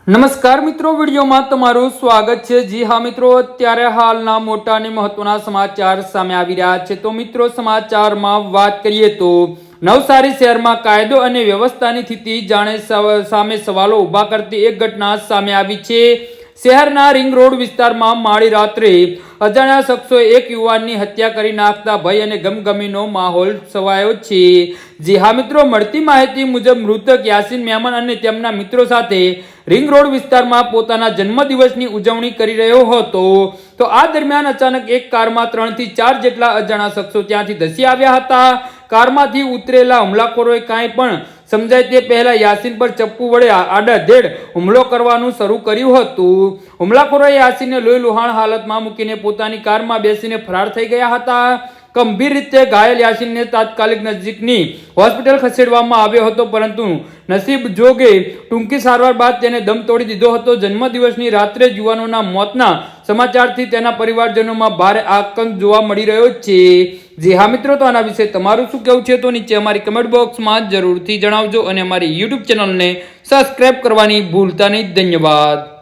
નમસ્કાર મિત્રો, વિડીયોમાં તમારું સ્વાગત છે। જી હા મિત્રો, અત્યારે હાલના મોટા અને મહત્વના સમાચાર સામે આવી રહ્યા છે। તો મિત્રો, સમાચારમાં વાત કરીએ તો નવસારી શહેરમાં કાયદો અને વ્યવસ્થાની સ્થિતિ જાણે સામે સવાલો ઊભા કરતી એક ઘટના સામે આવી છે। શહેરના રિંગ રોડ વિસ્તારમાં મોડી રાત્રે અજાણ્યા શખ્સોએ એક યુવાનની હત્યા કરી નાખતા ભય અને ગમગમીનો માહોલ છવાયો છે। જી હા મિત્રો, મળતી માહિતી મુજબ મૃતક યાસીન મેમન અને તેમના મિત્રો સાથે રિંગ રોડ વિસ્તારમાં પોતાના જન્મદિવસની ઉજવણી કરી રહ્યો હતો। તો આ દરમિયાન અચાનક એક કારમાં 3 થી 4 જેટલા અજાણ્યા શખ્સો ત્યાંથી ધસી આવ્યા હતા। કારમાંથી ઉતરેલા હુમલાખોરોએ કાંઈ પણ સમજાય તે પહેલા યાસીન પર ચપ્પુ વડે આડાધેડ હુમલો કરવાનું શરૂ કર્યું હતું। હુમલાખોરોએ યાસીનને લોહી લુહાણ હાલતમાં મૂકીને પોતાની કારમાં બેસીને ફરાર થઈ ગયા હતા। ગંભીર રીતે ઘાયલ યાસીનને તાત્કાલિક નજીકની હોસ્પિટલ ખસેડવામાં આવ્યો હતો, પરંતુ નસીબ જોગે ટૂંકી સારવાર બાદ તેને દમ તોડી દીધો હતો। જન્મદિવસની રાત્રે યુવાનોના મોતના સમાચારથી તેના પરિવારજનોમાં ભારે આતંક જોવા મળી રહ્યો છે। જી હા મિત્રો, તો આના વિશે તમારું શું કહેવું છે તો નીચે અમારી કમેન્ટ બોક્સમાં જરૂરથી જણાવજો અને અમારી યુટ્યુબ ચેનલને સબસ્ક્રાઇબ કરવાની ભૂલતા નહીં। ધન્યવાદ।